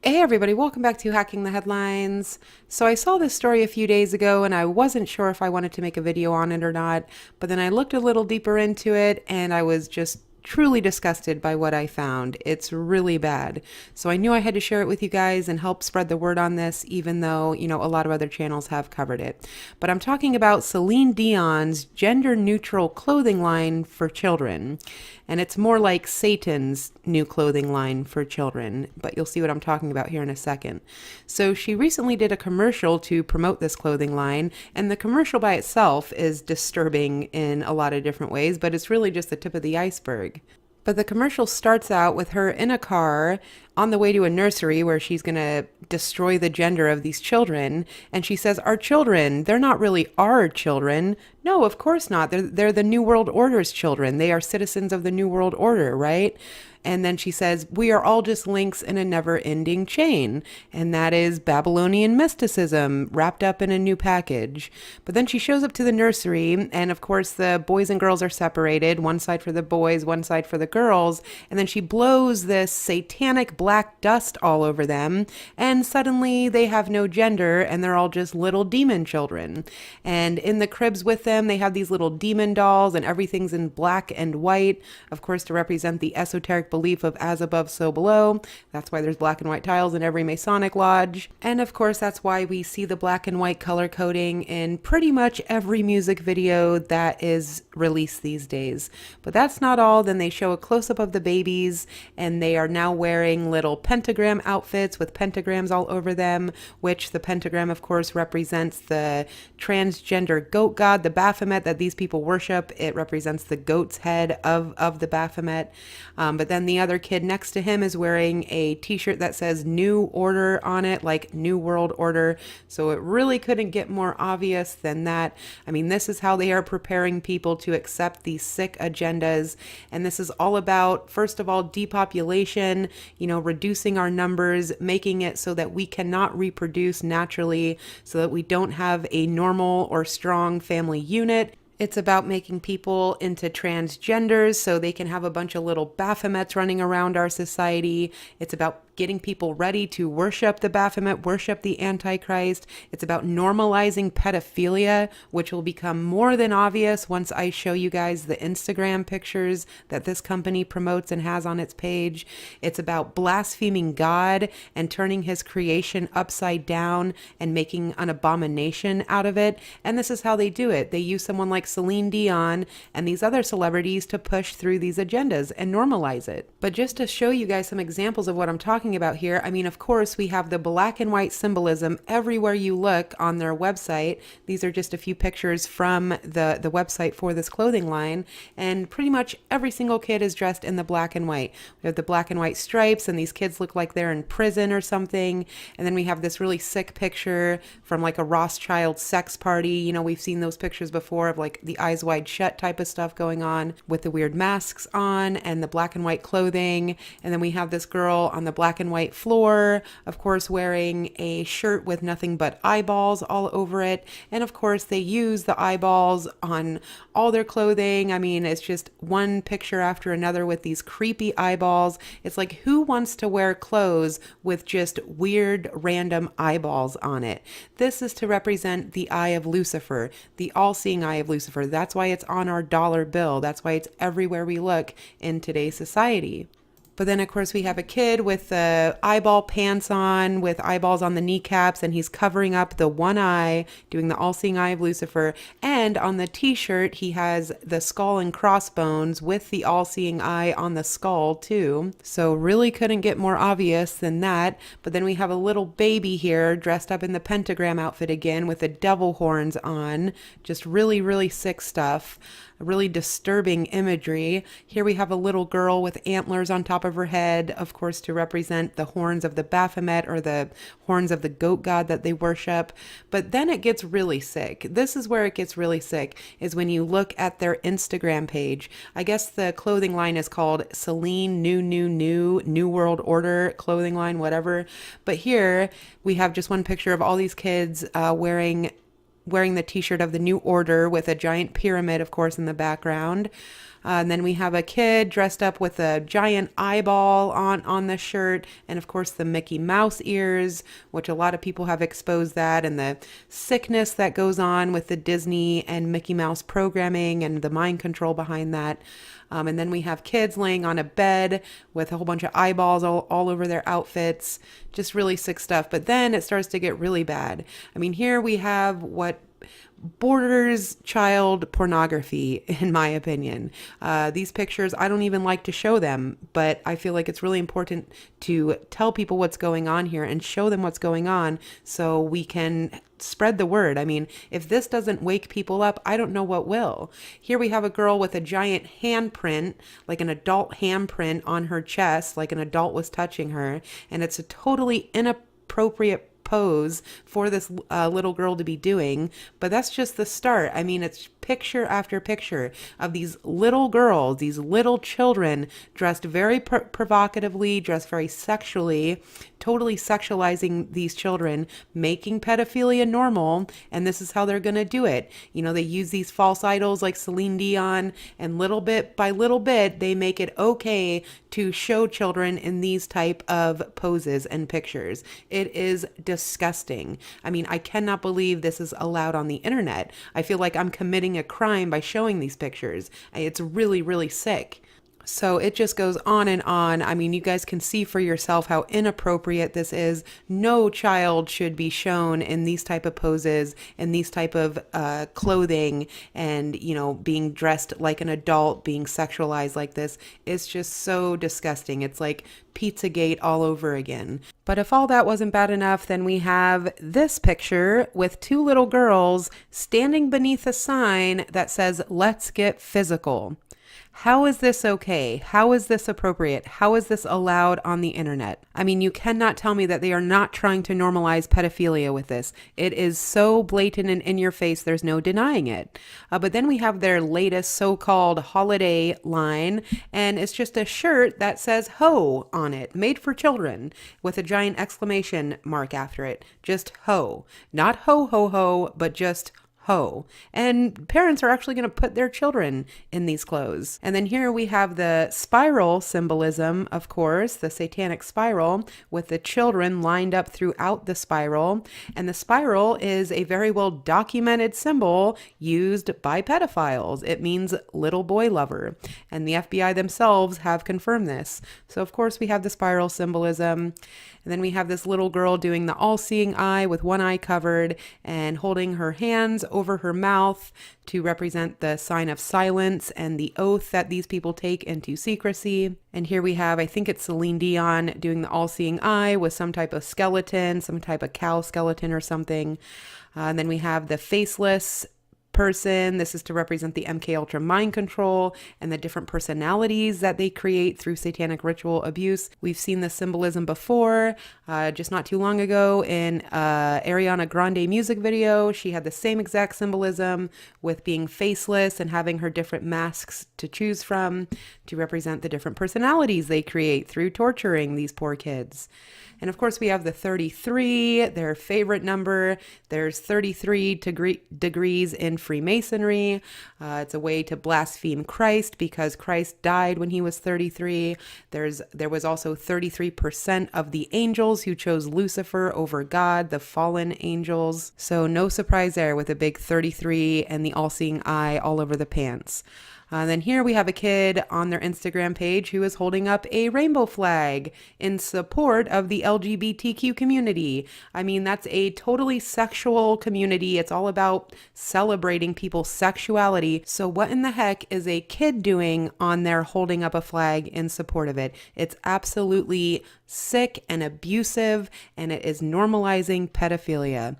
Hey everybody, welcome back to Hacking the Headlines. So I saw this story a few days ago and I wasn't sure if I wanted to make a video on it or not, but then I looked a little deeper into it and I was just truly disgusted by what I found. It's really bad. So I knew I had to share it with you guys and help spread the word on this, even though, a lot of other channels have covered it. But I'm talking about Celine Dion's gender-neutral clothing line for children. And it's more like Satan's new clothing line for children, but you'll see what I'm talking about here in a second. So she recently did a commercial to promote this clothing line, and the commercial by itself is disturbing in a lot of different ways, but it's really just the tip of the iceberg. But the commercial starts out with her in a car on the way to a nursery where she's going to destroy the gender of these children. And she says, our children, they're not really our children. No, of course not. They're the New World Order's children. They are citizens of the New World Order, right? And then she says, we are all just links in a never-ending chain. And that is Babylonian mysticism wrapped up in a new package. But then she shows up to the nursery, and of course the boys and girls are separated, one side for the boys, one side for the girls. And then she blows this satanic black dust all over them, and suddenly they have no gender, and they're all just little demon children. And in the cribs with them, they have these little demon dolls, and everything's in black and white, of course, to represent the esoteric belief of as above, so below. That's why there's black and white tiles in every Masonic lodge. And of course, that's why we see the black and white color coding in pretty much every music video that is released these days. But that's not all. Then they show a close-up of the babies, and they are now wearing little pentagram outfits with pentagrams all over them, which the pentagram, of course, represents the transgender goat god, the Baphomet that these people worship. It represents the goat's head of the Baphomet. But then the other kid next to him is wearing a t-shirt that says New Order on it, like New World Order. So it really couldn't get more obvious than that. I mean, this is how they are preparing people to accept these sick agendas. And this is all about, first of all, depopulation, reducing our numbers, making it so that we cannot reproduce naturally, so that we don't have a normal or strong family unit. It's about making people into transgenders so they can have a bunch of little Baphomets running around our society. It's about getting people ready to worship the Baphomet, worship the Antichrist. It's about normalizing pedophilia, which will become more than obvious once I show you guys the Instagram pictures that this company promotes and has on its page. It's about blaspheming God and turning his creation upside down and making an abomination out of it. And this is how they do it. They use someone like Celine Dion and these other celebrities to push through these agendas and normalize it. But just to show you guys some examples of what I'm talking about here, I mean, of course, we have the black and white symbolism everywhere you look on their website. These are just a few pictures from the website for this clothing line, and pretty much every single kid is dressed in the black and white. We have the black and white stripes, and these kids look like they're in prison or something. And then we have this really sick picture from like a Rothschild sex party. We've seen those pictures before of like the eyes wide shut type of stuff going on with the weird masks on and the black and white clothing. And then we have this girl on the black and white floor, of course, wearing a shirt with nothing but eyeballs all over it. And of course, they use the eyeballs on all their clothing. I mean, it's just one picture after another with these creepy eyeballs. It's like, who wants to wear clothes with just weird, random eyeballs on it? This is to represent the eye of Lucifer, the all-seeing eye of Lucifer. That's why it's on our dollar bill. That's why it's everywhere we look in today's society. But then, of course, we have a kid with the eyeball pants on, with eyeballs on the kneecaps, and he's covering up the one eye, doing the all-seeing eye of Lucifer. And on the t-shirt, he has the skull and crossbones with the all-seeing eye on the skull, too. So really couldn't get more obvious than that. But then we have a little baby here dressed up in the pentagram outfit again with the devil horns on. Just really, really sick stuff. Really disturbing imagery. Here we have a little girl with antlers on top of her head, of course, to represent the horns of the Baphomet or the horns of the goat god that they worship. But then it gets really sick. This is where it gets really sick, is when you look at their Instagram page. I guess the clothing line is called Celine New World Order clothing line, whatever. But here we have just one picture of all these kids wearing the t-shirt of the New Order with a giant pyramid, of course, in the background. And then we have a kid dressed up with a giant eyeball on the shirt, and of course the Mickey Mouse ears, which a lot of people have exposed that, and the sickness that goes on with the Disney and Mickey Mouse programming and the mind control behind that. And then we have kids laying on a bed with a whole bunch of eyeballs all over their outfits. Just really sick stuff. But then it starts to get really bad. I mean, here we have what borders child pornography, in my opinion. These pictures, I don't even like to show them, but I feel like it's really important to tell people what's going on here and show them what's going on so we can spread the word. I mean, if this doesn't wake people up, I don't know what will. Here we have a girl with a giant handprint, like an adult handprint on her chest, like an adult was touching her, and it's a totally inappropriate pose for this little girl to be doing, but that's just the start. I mean, it's picture after picture of these little girls, these little children dressed very provocatively, dressed very sexually, totally sexualizing these children, making pedophilia normal, and this is how they're going to do it. You know, they use these false idols like Celine Dion, and little bit by little bit, they make it okay to show children in these type of poses and pictures. It is disgusting. I mean, I cannot believe this is allowed on the internet. I feel like I'm committing a crime by showing these pictures. It's really, really sick. So it just goes on and on. I mean, you guys can see for yourself how inappropriate this is. No child should be shown in these type of poses and these type of clothing and, you know, being dressed like an adult, being sexualized like this. It's just so disgusting. It's like Pizzagate all over again. But if all that wasn't bad enough, then we have this picture with two little girls standing beneath a sign that says, "Let's get physical." How is this okay? How is this appropriate? How is this allowed on the internet? I mean, you cannot tell me that they are not trying to normalize pedophilia with this. It is so blatant and in your face, there's no denying it. But then we have their latest so-called holiday line, and it's just a shirt that says "ho" on it, made for children, with a giant exclamation mark after it. Just "ho." Not "ho, ho, ho," but just ho. And parents are actually going to put their children in these clothes. And then here we have the spiral symbolism, of course, the satanic spiral with the children lined up throughout the spiral. And the spiral is a very well documented symbol used by pedophiles. It means little boy lover. And the FBI themselves have confirmed this. So of course we have the spiral symbolism. And then we have this little girl doing the all-seeing eye with one eye covered and holding her hands over her mouth to represent the sign of silence and the oath that these people take into secrecy. And here we have, I think it's Celine Dion doing the all-seeing eye with some type of skeleton, some type of cow skeleton or something. And then we have the faceless person. This is to represent the MK Ultra mind control and the different personalities that they create through satanic ritual abuse. We've seen this symbolism before, just not too long ago in Ariana Grande music video. She had the same exact symbolism with being faceless and having her different masks to choose from to represent the different personalities they create through torturing these poor kids. And of course we have the 33, their favorite number. There's 33 degrees in Freemasonry. It's a way to blaspheme Christ because Christ died when he was 33. There was also 33% of the angels who chose Lucifer over God, the fallen angels. So no surprise there with a big 33 and the all-seeing eye all over the pants. Then here we have a kid on their Instagram page who is holding up a rainbow flag in support of the LGBTQ community. I mean, that's a totally sexual community. It's all about celebrating people's sexuality. So what in the heck is a kid doing on there holding up a flag in support of it? It's absolutely sick and abusive, and it is normalizing pedophilia.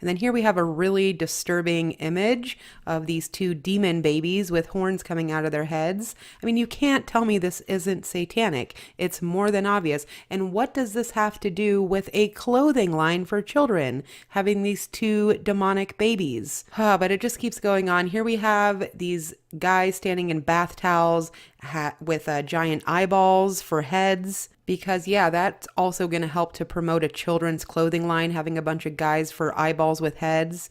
And then here we have a really disturbing image of these two demon babies with horns coming out of their heads. I mean, you can't tell me this isn't satanic. It's more than obvious. And what does this have to do with a clothing line for children, having these two demonic babies? But it just keeps going on. Here we have these guys standing in bath towels with giant eyeballs for heads. Because, yeah, that's also going to help to promote a children's clothing line, having a bunch of guys for eyeballs with heads.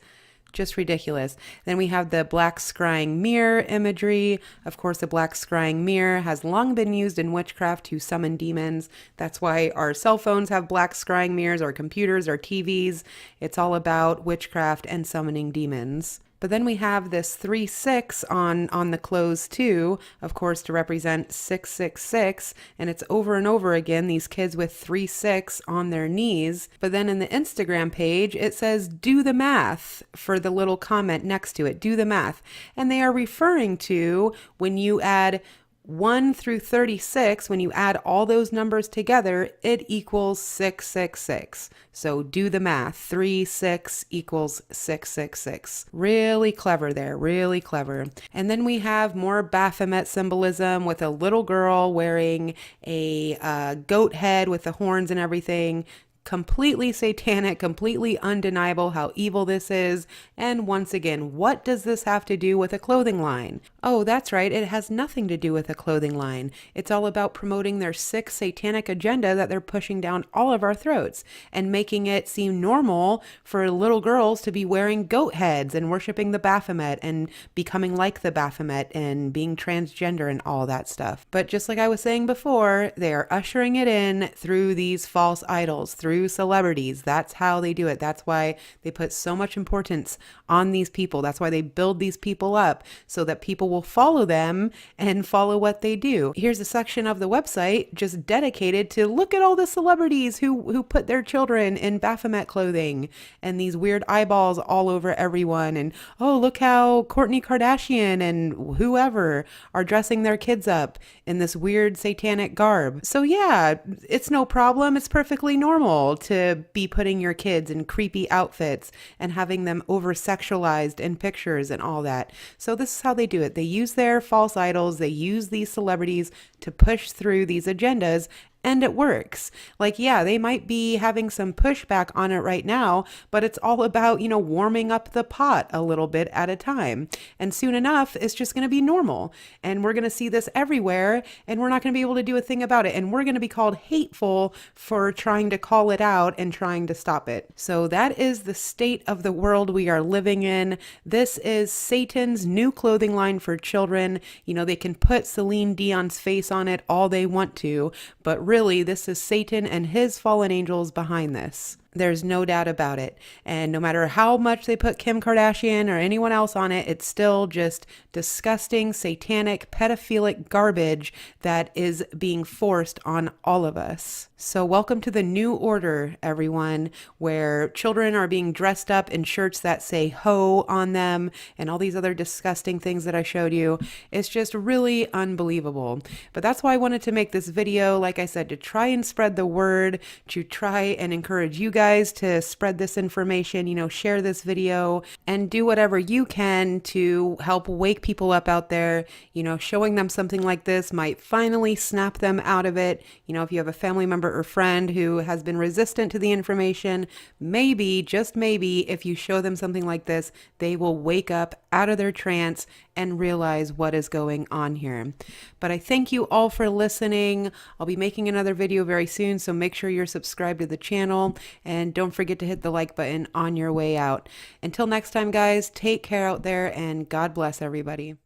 Just ridiculous. Then we have the black scrying mirror imagery. Of course, the black scrying mirror has long been used in witchcraft to summon demons. That's why our cell phones have black scrying mirrors, our computers, our TVs. It's all about witchcraft and summoning demons. But then we have this 3-6 on the clothes too, of course, to represent 666. And it's over and over again, these kids with 3-6 on their knees. But then in the Instagram page, it says, do the math for the little comment next to it, do the math. And they are referring to when you add 1 through 36, when you add all those numbers together, it equals 666. So do the math. 3, 6 equals 666. Really clever there, really clever. And then we have more Baphomet symbolism with a little girl wearing a goat head with the horns and everything. Completely satanic, completely undeniable how evil this is. And once again, what does this have to do with a clothing line? Oh, that's right, it has nothing to do with a clothing line. It's all about promoting their sick satanic agenda that they're pushing down all of our throats and making it seem normal for little girls to be wearing goat heads and worshiping the Baphomet and becoming like the Baphomet and being transgender and all that stuff. But just like I was saying before, they are ushering it in through these false idols, through celebrities. That's how they do it. That's why they put so much importance on these people. That's why they build these people up so that people will follow them and follow what they do. Here's a section of the website just dedicated to look at all the celebrities who put their children in Baphomet clothing and these weird eyeballs all over everyone. And oh, look how Kourtney Kardashian and whoever are dressing their kids up in this weird satanic garb. So yeah, it's no problem. It's perfectly normal to be putting your kids in creepy outfits and having them over-sexualized in pictures and all that. So this is how they do it. They use their false idols, they use these celebrities to push through these agendas, and it works. Like, yeah, they might be having some pushback on it right now, but it's all about, warming up the pot a little bit at a time. And soon enough, it's just going to be normal. And we're going to see this everywhere, and we're not going to be able to do a thing about it. And we're going to be called hateful for trying to call it out and trying to stop it. So that is the state of the world we are living in. This is Satan's new clothing line for children. They can put Celine Dion's face on it all they want to, but really, this is Satan and his fallen angels behind this. There's no doubt about it. And no matter how much they put Kim Kardashian or anyone else on it, it's still just disgusting, satanic, pedophilic garbage that is being forced on all of us. So welcome to the new order, everyone, where children are being dressed up in shirts that say ho on them and all these other disgusting things that I showed you. It's just really unbelievable. But that's why I wanted to make this video, like I said, to try and spread the word, to try and encourage you guys to spread this information, share this video and do whatever you can to help wake people up out there. Showing them something like this might finally snap them out of it. If you have a family member or friend who has been resistant to the information, maybe, just maybe, if you show them something like this, they will wake up out of their trance and realize what is going on here. But I thank you all for listening. I'll be making another video very soon, so make sure you're subscribed to the channel and don't forget to hit the like button on your way out. Until next time, guys, take care out there and God bless everybody.